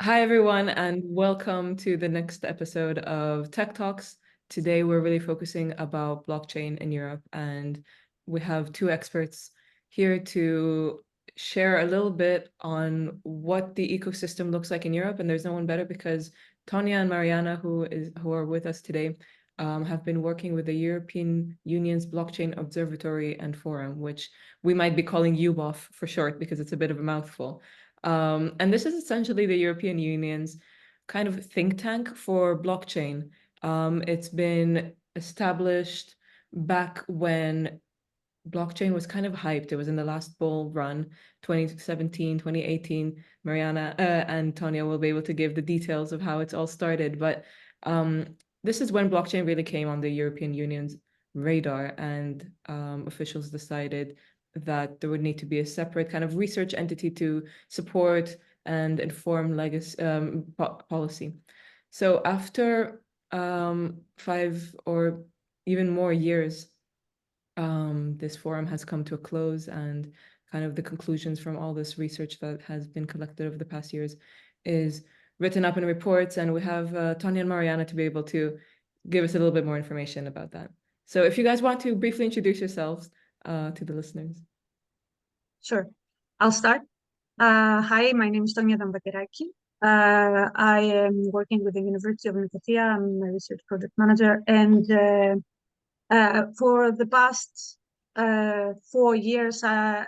Hi, everyone, and welcome to the next episode of Tech Talks. Today, we're really focusing about blockchain in Europe, and we have two experts here to share a little bit on what the ecosystem looks like in Europe. And there's no one better because Tonia and Marianna, who are with us today, have been working with the European Union's Blockchain Observatory and Forum, which we might be calling UBOF for short because it's a bit of a mouthful. And this is essentially the European Union's kind of think tank for blockchain. It's been established back when blockchain was kind of hyped. It was in the last bull run, 2017, 2018. Marianna and Tonia will be able to give the details of how it's all started. But this is when blockchain really came on the European Union's radar, and officials decided that there would need to be a separate kind of research entity to support and inform legacy policy. So after 5 or even more years, this forum has come to a close, and kind of the conclusions from all this research that has been collected over the past years is written up in reports, and we have Tonia and Marianna to be able to give us a little bit more information about that. So if you guys want to briefly introduce yourselves to the listeners. Sure, I'll start. Hi, my name is Tonia Damvakeraki. I am working with the University of Nicosia. I'm a research project manager, and for the past 4 years, I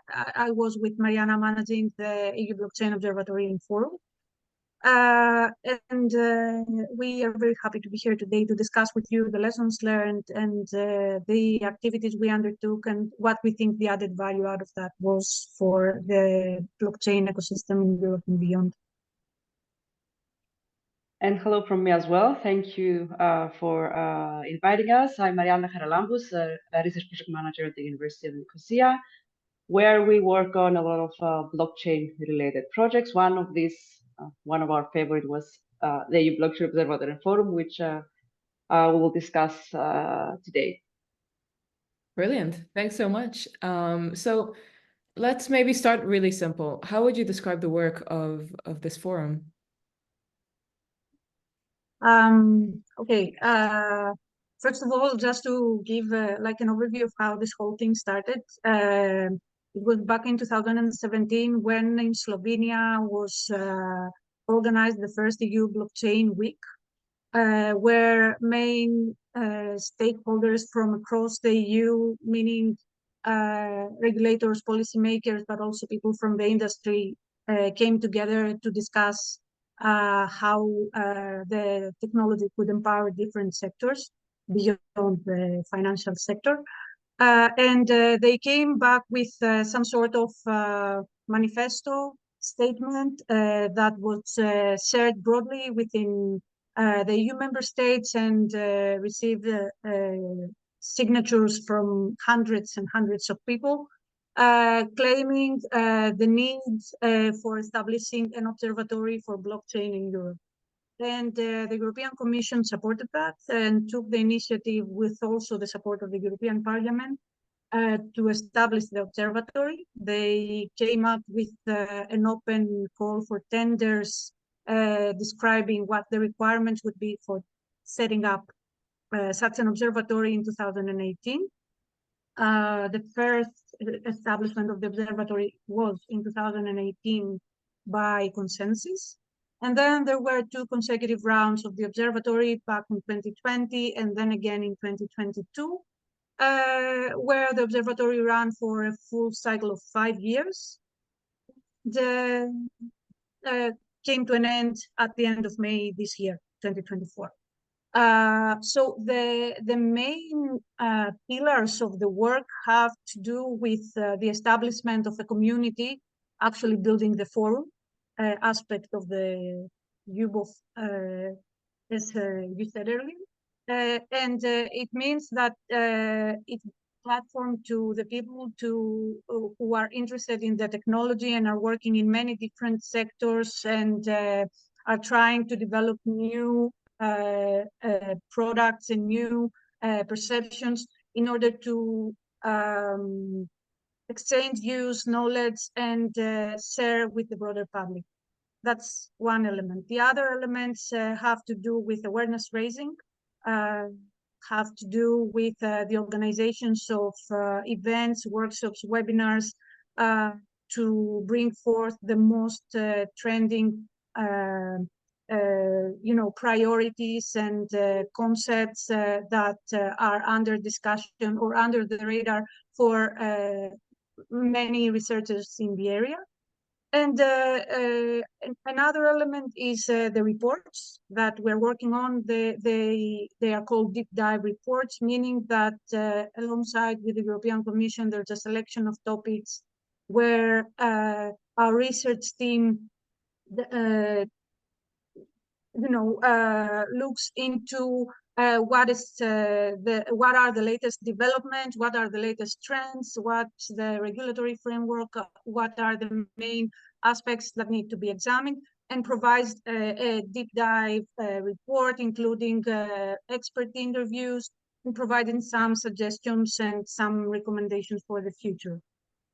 was with Marianna managing the EU Blockchain Observatory in Forum. And we are very happy to be here today to discuss with you the lessons learned and the activities we undertook and what we think the added value out of that was for the blockchain ecosystem in Europe and beyond. And hello from me as well. Thank you for inviting us. I'm Marianna Charalambous, a research project manager at the University of Nicosia, where we work on a lot of blockchain-related projects. One of our favorite was the EU Blockchain Observatory Forum, which we will discuss today. Brilliant. Thanks so much. So let's maybe start really simple. How would you describe the work of this forum? Okay. First of all, just to give like an overview of how this whole thing started. It was back in 2017 when in Slovenia was organized the first EU Blockchain Week, where main stakeholders from across the EU, meaning regulators, policymakers, but also people from the industry, came together to discuss how the technology could empower different sectors beyond the financial sector. And they came back with some sort of manifesto statement that was shared broadly within the EU member states and received signatures from hundreds and hundreds of people, claiming the need for establishing an observatory for blockchain in Europe. And the European Commission supported that and took the initiative with also the support of the European Parliament to establish the observatory. They came up with an open call for tenders describing what the requirements would be for setting up such an observatory in 2018. The first establishment of the observatory was in 2018 by consensus. And then there were 2 consecutive rounds of the observatory back in 2020 and then again in 2022, where the observatory ran for a full cycle of 5 years. The came to an end at the end of May this year, 2024. So the main pillars of the work have to do with the establishment of a community, actually building the forum aspect of the UBOF, as you said earlier. And it means that it's a platform to the people who are interested in the technology and are working in many different sectors and are trying to develop new products and new perceptions in order to exchange views, knowledge, and share with the broader public. That's one element. The other elements have to do with awareness raising, have to do with the organizations of events, workshops, webinars, to bring forth the most trending priorities and concepts that are under discussion or under the radar for many researchers in the area. And another element is the reports that we're working on. They are called deep dive reports, meaning that alongside with the European Commission, there's a selection of topics where our research team looks into what are the latest developments, what are the latest trends, what's the regulatory framework, what are the main aspects that need to be examined, and provides a deep dive report, including expert interviews, and providing some suggestions and some recommendations for the future.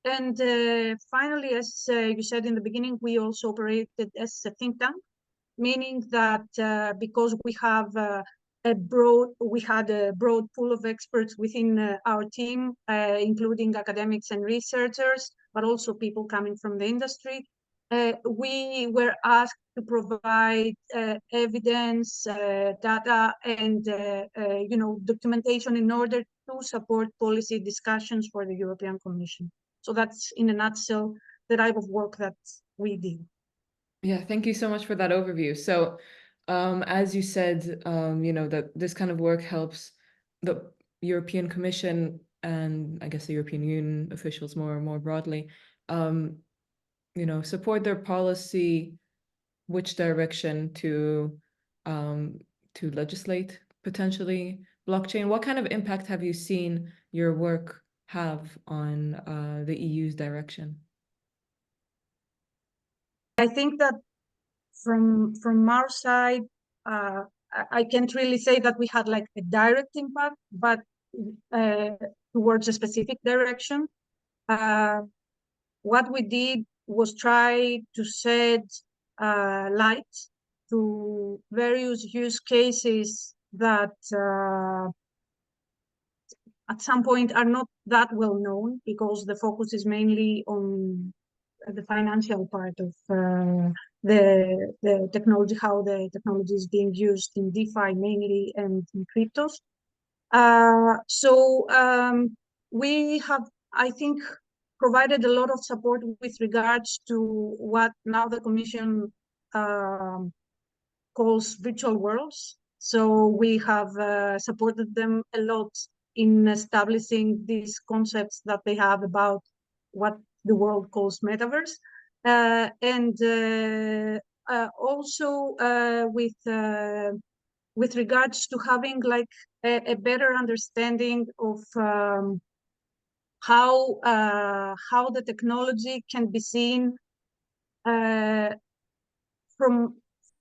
And finally, as you said in the beginning, we also operated as a think tank, meaning that because we have a broad pool of experts within our team, including academics and researchers, but also people coming from the industry, we were asked to provide evidence, data, and documentation in order to support policy discussions for the European Commission. So that's, in a nutshell, the type of work that we did. Yeah, thank you so much for that overview. So, as you said, that this kind of work helps the European Commission and I guess the European Union officials more broadly, support their policy, which direction to legislate potentially blockchain. What kind of impact have you seen your work have on the EU's direction? I think that from our side, I can't really say that we had like a direct impact, but towards a specific direction. What we did was try to shed light to various use cases that at some point are not that well known, because the focus is mainly on the financial part of the technology, how the technology is being used in DeFi mainly and in cryptos. We have, I think, provided a lot of support with regards to what now the Commission calls virtual worlds. So we have supported them a lot in establishing these concepts that they have about what the world calls metaverse, and also with regards to having like a better understanding of how the technology can be seen from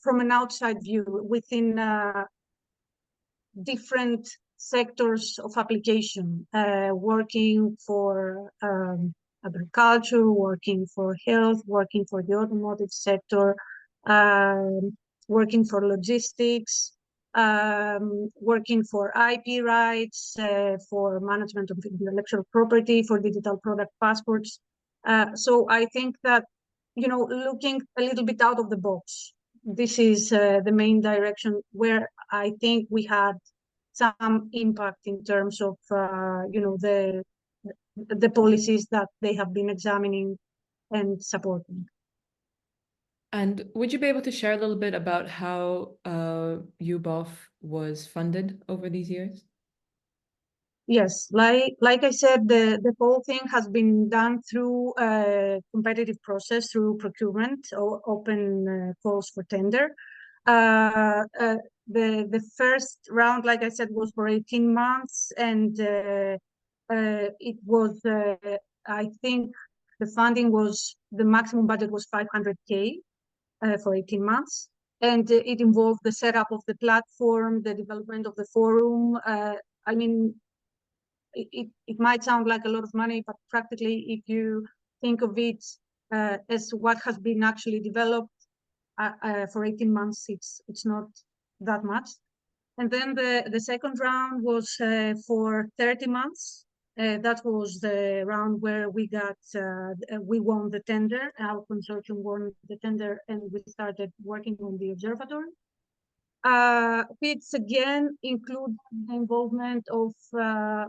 an outside view within different sectors of application, working for agriculture, working for health, working for the automotive sector, working for logistics, working for IP rights, for management of intellectual property, for digital product passports. So I think that, looking a little bit out of the box, this is the main direction where I think we had some impact in terms of, the policies that they have been examining and supporting. And would you be able to share a little bit about how UBOF was funded over these years? Yes, like I said, the whole thing has been done through a competitive process, through procurement or open calls for tender. The first round, like I said, was for 18 months, and it was, I think, the funding was, the maximum budget was 500K for 18 months. And it involved the setup of the platform, the development of the forum. I mean, it might sound like a lot of money, but practically, if you think of it as what has been actually developed, for 18 months, it's not that much. And then the second round was for 30 months. That was the round where we won the tender. Our consortium won the tender, and we started working on the observatory. Which again include the involvement of a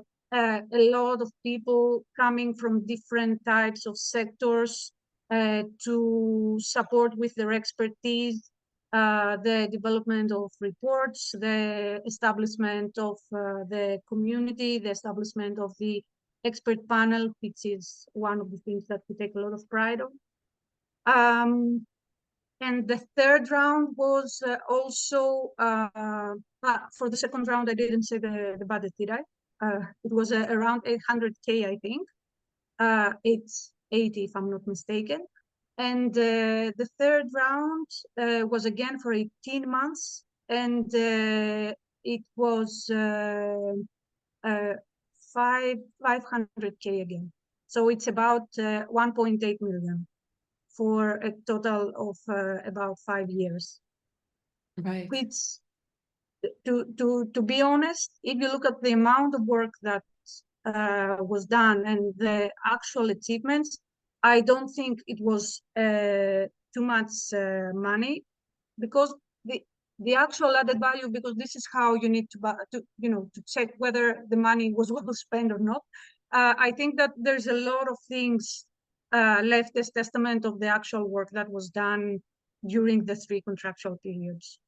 lot of people coming from different types of sectors to support with their expertise the development of reports, the establishment of the community, the establishment of the expert panel, which is one of the things that we take a lot of pride on. And the third round was also, for the second round, I didn't say the budget, did I? It was around 800K, I think. It's 80, if I'm not mistaken. And the third round was again for 18 months, and it was 500K again. So it's about 1.8 million. For a total of about 5 years. Right. Which, to be honest, if you look at the amount of work that was done and the actual achievements, I don't think it was too much money, because the actual added value, because this is how you need to check whether the money was well spent or not. I think that there's a lot of things left as testament of the actual work that was done during the 3 contractual periods.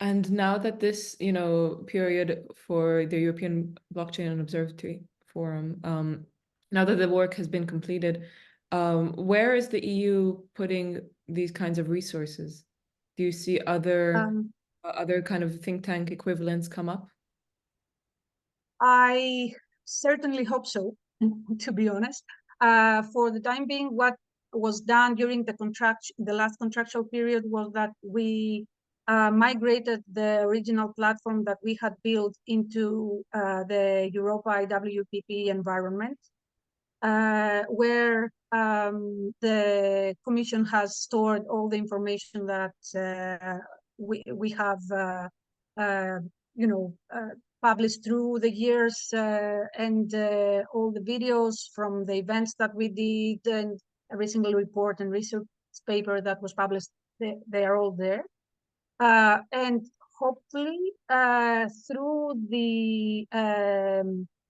And now that this, period for the European Blockchain and Observatory Forum, now that the work has been completed, where is the EU putting these kinds of resources? Do you see other kind of think tank equivalents come up? I certainly hope so, to be honest. For the time being, what was done during the last contractual period was that we migrated the original platform that we had built into the Europa IWPP environment, where the Commission has stored all the information that we have, published through the years, and all the videos from the events that we did, and every single report and research paper that was published, they are all there. And hopefully through the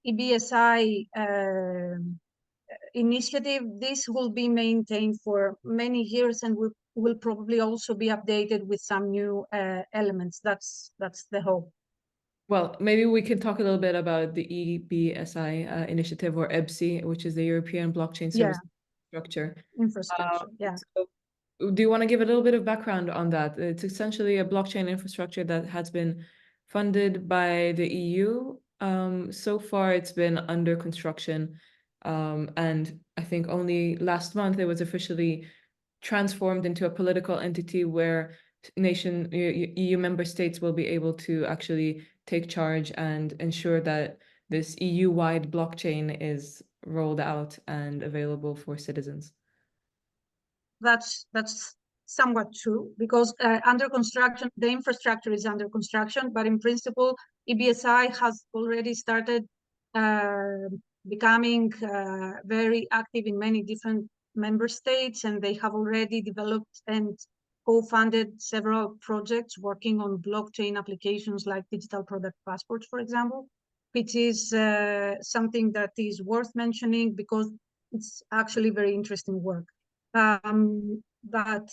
EBSI initiative, this will be maintained for many years, and will probably also be updated with some new elements. That's the hope. Well, maybe we can talk a little bit about the EBSI initiative, or EBSI, which is the European Blockchain Service Infrastructure. So do you want to give a little bit of background on that? It's essentially a blockchain infrastructure that has been funded by the EU. So far, it's been under construction. And I think only last month it was officially transformed into a political entity where EU member states will be able to actually take charge and ensure that this EU-wide blockchain is rolled out and available for citizens. That's somewhat true, because under construction, the infrastructure is under construction, but in principle, EBSI has already started becoming very active in many different member states, and they have already developed and co-funded several projects working on blockchain applications like digital product passports, for example, which is something that is worth mentioning because it's actually very interesting work. But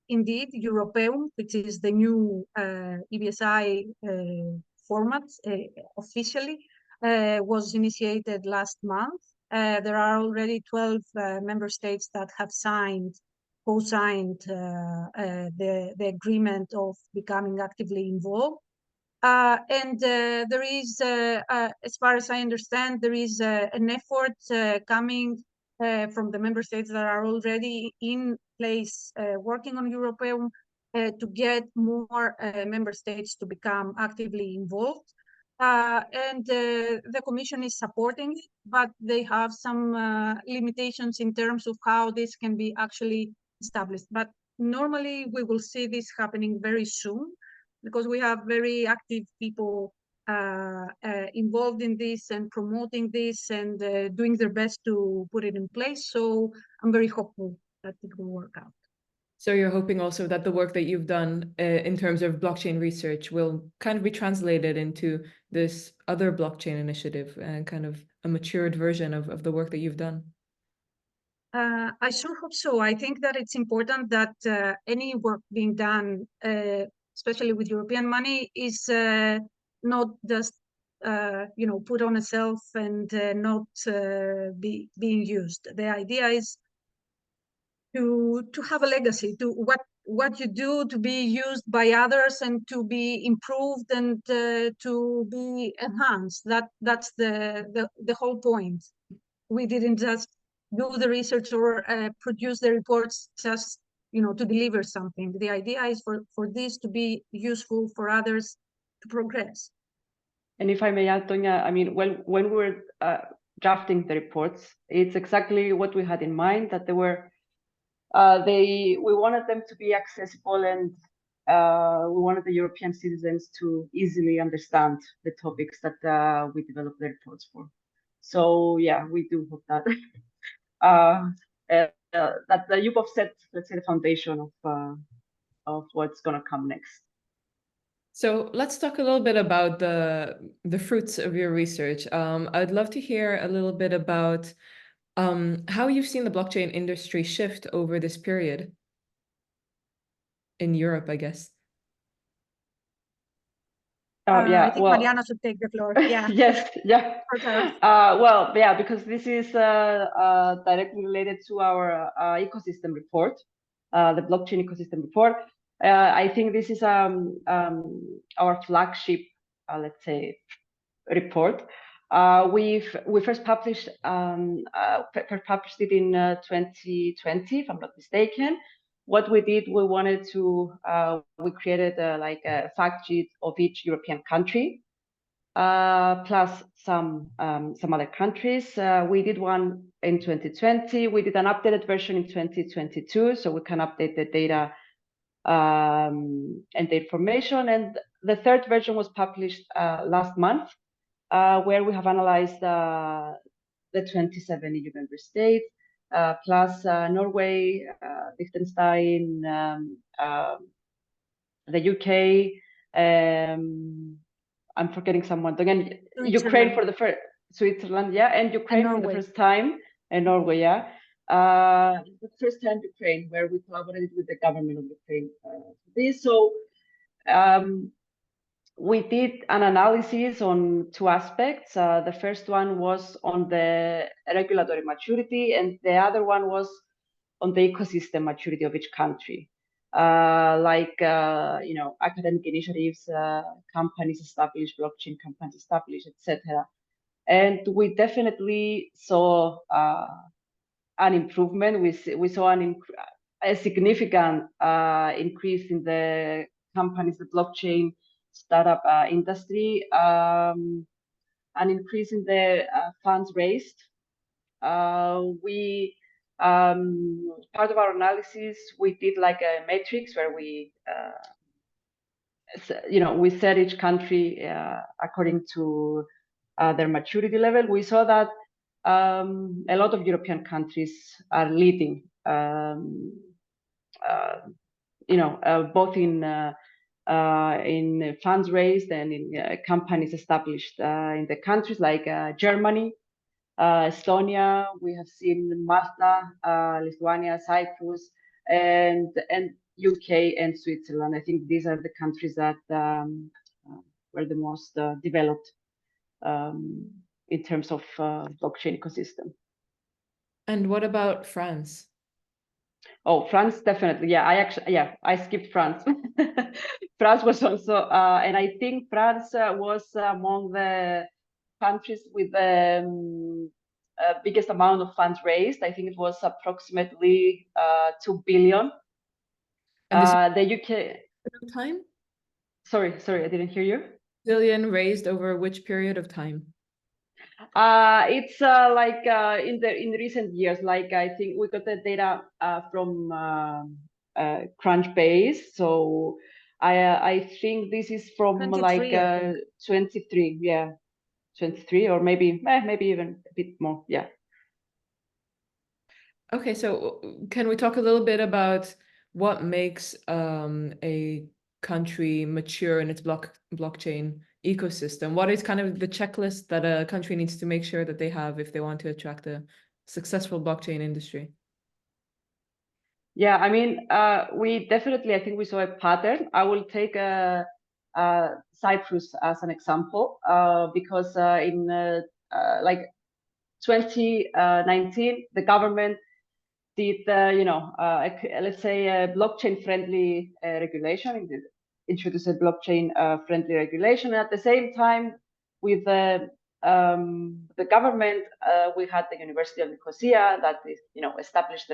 indeed, Europeum, which is the new EBSI format officially, was initiated last month. There are already 12 member states that have co-signed the agreement of becoming actively involved. And there is, as far as I understand, there is an effort coming from the member states that are already in place working on Europeum to get more member states to become actively involved. And the Commission is supporting it, but they have some limitations in terms of how this can be actually established. But normally we will see this happening very soon because we have very active people involved in this and promoting this and doing their best to put it in place. So I'm very hopeful that it will work out. So you're hoping also that the work that you've done in terms of blockchain research will kind of be translated into this other blockchain initiative and kind of a matured version of the work that you've done. I sure hope so. I think that it's important that any work being done, especially with European money, is not just put on a shelf and not being used. The idea is to have a legacy, to what you do to be used by others and to be improved and to be enhanced. That's the whole point. We didn't just do the research or produce the reports just to deliver something. The idea is for this to be useful for others to progress. And if I may add, Tonia, I mean, when we were drafting the reports, it's exactly what we had in mind, that they were we wanted them to be accessible, and we wanted the European citizens to easily understand the topics that we developed the reports for. So yeah, we do hope that that the UPOF set, let's say, the foundation of what's going to come next. So let's talk a little bit about the fruits of your research. I'd love to hear a little bit about how you've seen the blockchain industry shift over this period in Europe, I guess. I think Marianna should take the floor. Yeah. Yes. Yeah. Well, yeah, because this is directly related to our ecosystem report, the blockchain ecosystem report. I think this is our flagship, let's say, report. We first published it in 2020, if I'm not mistaken. What we did, we wanted to we created like a fact sheet of each European country, plus some other countries. We did one in 2020. We did an updated version in 2022, so we can update the data and the information. And the third version was published last month, where we have analyzed the 27 EU member states, plus Norway, Liechtenstein, the UK. I'm forgetting someone. Again, Ukraine for the first, Switzerland, yeah, and Ukraine for the first time, and Norway, yeah. The first time Ukraine, where we collaborated with the government of Ukraine for this. So we did an analysis on two aspects. The first one was on the regulatory maturity, and the other one was on the ecosystem maturity of each country. Academic initiatives, companies established, blockchain companies established, etc. And we definitely saw an improvement. We saw a significant increase in the companies, the blockchain startup industry, an increase in the funds raised. Part of our analysis, we did like a matrix where we set each country according to their maturity level. We saw that a lot of European countries are leading, both in funds raised and in companies established in the countries like Germany, Estonia. We have seen Malta, Lithuania, Cyprus, and UK and Switzerland. I think these are the countries that were the most developed in terms of blockchain ecosystem. And what about France? Oh, France, definitely. Yeah, I skipped France. France was also, and I think France was among the countries with the biggest amount of funds raised. I think it was approximately 2 billion. And the UK. Time? Sorry, I didn't hear you. Billion raised over which period of time? It's in recent years. Like I think we got the data from Crunchbase. So I think this is from 23, like I think. 23, yeah, 23, or maybe even a bit more, yeah. Okay, so can we talk a little bit about what makes a country mature in its blockchain ecosystem? What is kind of the checklist that a country needs to make sure that they have if they want to attract a successful blockchain industry? Yeah, I mean, we definitely, I think we saw a pattern. I will take Cyprus as an example, because in like 2019, the government did, let's say a blockchain-friendly regulation, introduced a blockchain-friendly regulation. And at the same time, with the government, we had the University of Nicosia that is, established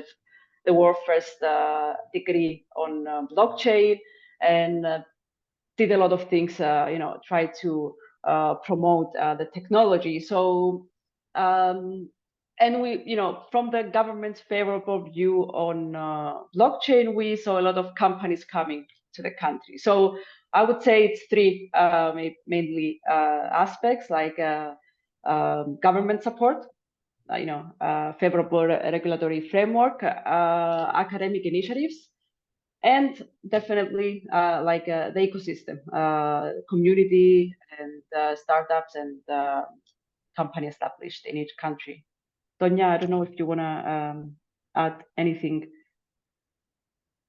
the world's first degree on blockchain, and did a lot of things, try to promote the technology. So, and we, from the government's favorable view on blockchain, we saw a lot of companies coming to the country. So I would say it's three mainly aspects, like government support, favorable regulatory framework, academic initiatives, and definitely the ecosystem, community, and startups and company established in each country. Tonia, I don't know if you want to add anything.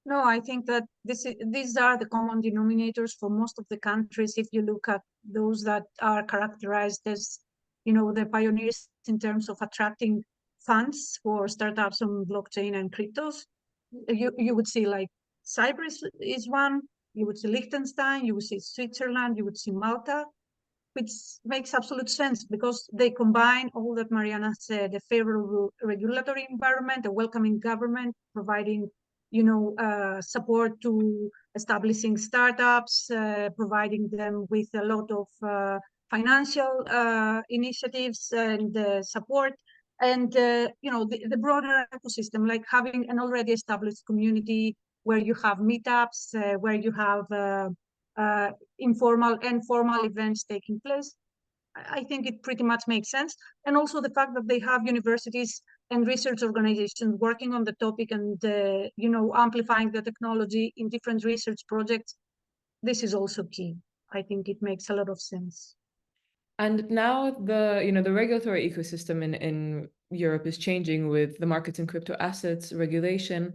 No, I think that these are the common denominators for most of the countries. If you look at those that are characterized as, the pioneers in terms of attracting funds for startups on blockchain and cryptos, you would see like Cyprus is one, you would see Liechtenstein, you would see Switzerland, you would see Malta, which makes absolute sense because they combine all that Marianna said: a favorable regulatory environment, a welcoming government, providing support to establishing startups, providing them with a lot of financial initiatives and support, and the broader ecosystem, like having an already established community where you have meetups, where you have informal and formal events taking place. I think it pretty much makes sense. And also the fact that they have universities and research organizations working on the topic and, amplifying the technology in different research projects. This is also key. I think it makes a lot of sense. And now the regulatory ecosystem in Europe is changing with the markets in crypto assets regulation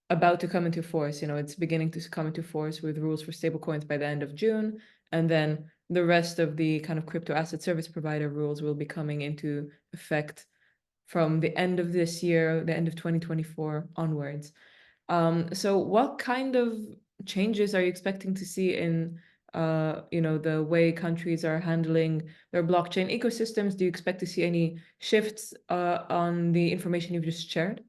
about to come into force. It's beginning to come into force with rules for stablecoins by the end of June, and then the rest of the kind of crypto asset service provider rules will be coming into effect from the end of this year, the end of 2024 onwards. So what kind of changes are you expecting to see in the way countries are handling their blockchain ecosystems? Do you expect to see any shifts on the information you've just shared?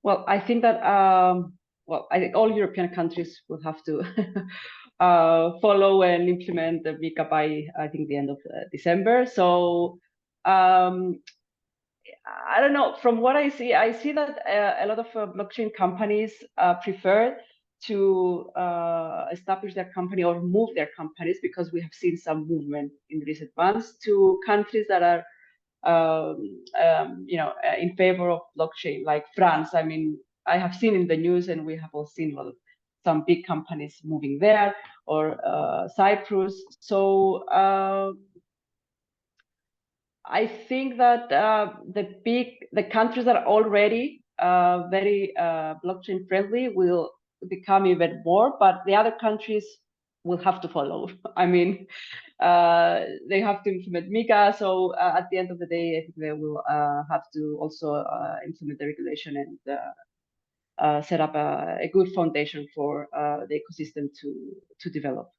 Well, I think that I think all European countries will have to follow and implement the MiCA by, I think, the end of December. So I don't know. From what I see that a lot of blockchain companies prefer to establish their company or move their companies, because we have seen some movement in recent months to countries that are in favor of blockchain, like France. I mean, I have seen in the news, and we have all seen some big companies moving there, or Cyprus. So I think that the countries that are already very blockchain friendly will become even more, but the other countries will have to follow. I mean, they have to implement MiCA. So at the end of the day, I think they will have to also implement the regulation and set up a good foundation for the ecosystem to develop.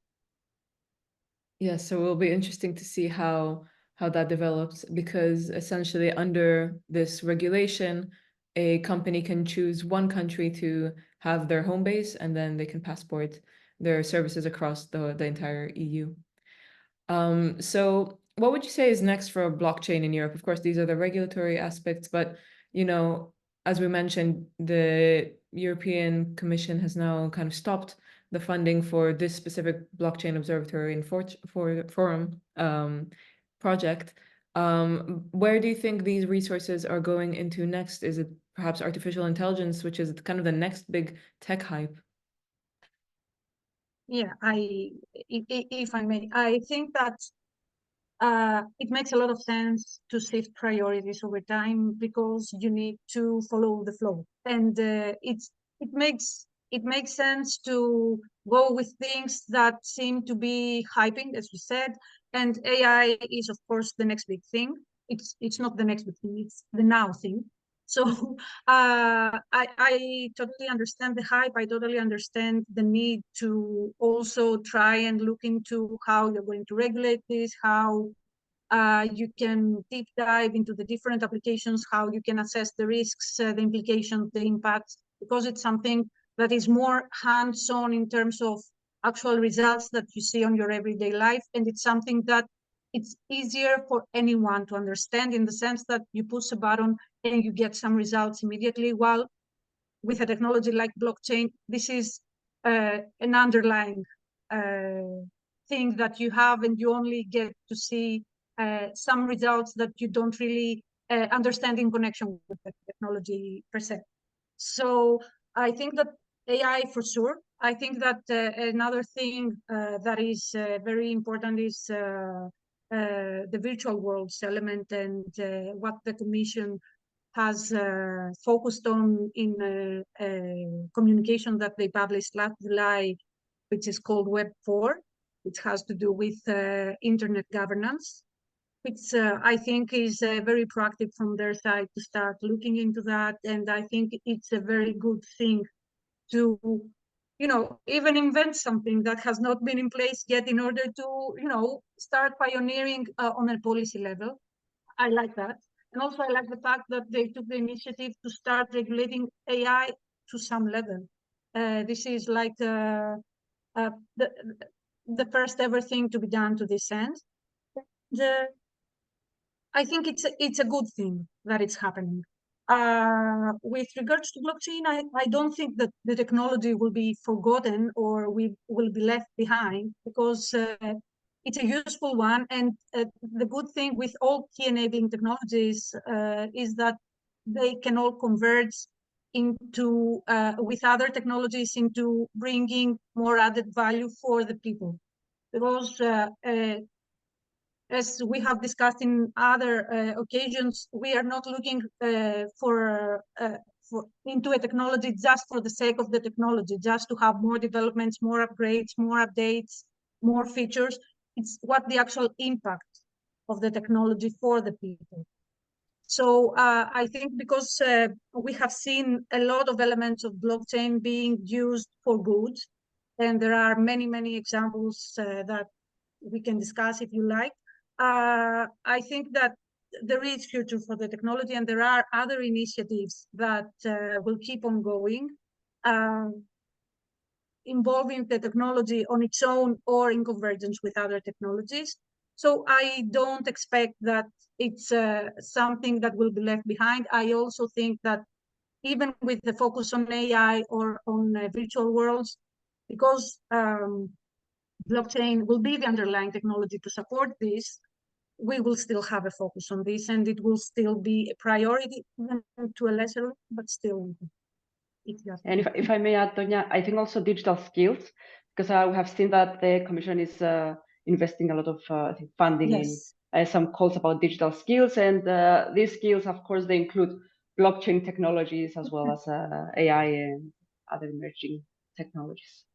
Yeah, so it will be interesting to see how that develops, because essentially under this regulation, a company can choose one country to have their home base, and then they can passport their services across the entire EU. So what would you say is next for blockchain in Europe? Of course, these are the regulatory aspects, but as we mentioned, the European Commission has now kind of stopped the funding for this specific blockchain observatory and forum project. Where do you think these resources are going into next? Is it perhaps artificial intelligence, which is kind of the next big tech hype? Yeah, if I may, I think that it makes a lot of sense to shift priorities over time because you need to follow the flow, and it makes sense to go with things that seem to be hyping, as you said. And AI is, of course, the next big thing. It's not the next big thing; it's the now thing. So I totally understand the hype. I totally understand the need to also try and look into how you're going to regulate this, how you can deep dive into the different applications, how you can assess the risks, the implications, the impacts, because it's something that is more hands-on in terms of actual results that you see on your everyday life. And it's something that it's easier for anyone to understand in the sense that you push a button and you get some results immediately, while with a technology like blockchain, this is an underlying thing that you have, and you only get to see some results that you don't really understand in connection with the technology per se. So I think that AI for sure. I think that another thing that is very important is the virtual worlds element, and what the Commission has focused on in a communication that they published last July, which is called Web 4, which has to do with internet governance, which I think is very proactive from their side to start looking into that. And I think it's a very good thing to, even invent something that has not been in place yet in order to, start pioneering on a policy level. I like that. And also I like the fact that they took the initiative to start regulating AI to some level. This is like the first ever thing to be done to this end. I think it's a good thing that it's happening. With regards to blockchain, I don't think that the technology will be forgotten or we will be left behind, because it's a useful one. And the good thing with all key enabling technologies is that they can all converge into with other technologies into bringing more added value for the people, because as we have discussed in other occasions, we are not looking into a technology just for the sake of the technology, just to have more developments, more upgrades, more updates, more features. It's what the actual impact of the technology for the people. So I think because we have seen a lot of elements of blockchain being used for good, and there are many, many examples that we can discuss if you like. I think that there is future for the technology, and there are other initiatives that will keep on going, involving the technology on its own or in convergence with other technologies. So I don't expect that it's something that will be left behind. I also think that even with the focus on AI or on virtual worlds, because blockchain will be the underlying technology to support this, we will still have a focus on this, and it will still be a priority, even to a lesser, but still. And if I may add, Tonia, I think also digital skills, because we have seen that the Commission is investing a lot of funding in some calls about digital skills, and these skills, of course, they include blockchain technologies as well as AI and other emerging technologies.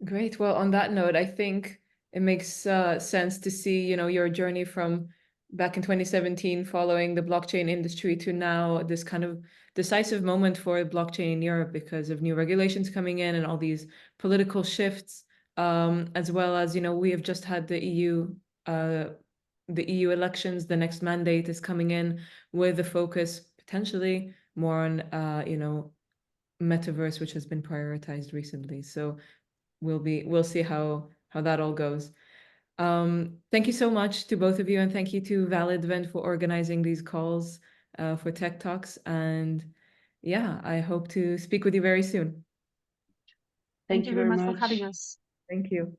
Great. Well, on that note, I think it makes sense to see, your journey from back in 2017 following the blockchain industry to now this kind of decisive moment for blockchain in Europe because of new regulations coming in and all these political shifts, as well as, we have just had the EU elections. The next mandate is coming in with a focus potentially more on, metaverse, which has been prioritized recently. So we'll see how that all goes. Thank you so much to both of you, and thank you to ValidVent for organizing these calls for Tech Talks. And yeah, I hope to speak with you very soon. Thank you very very much for much. having us. Thank you.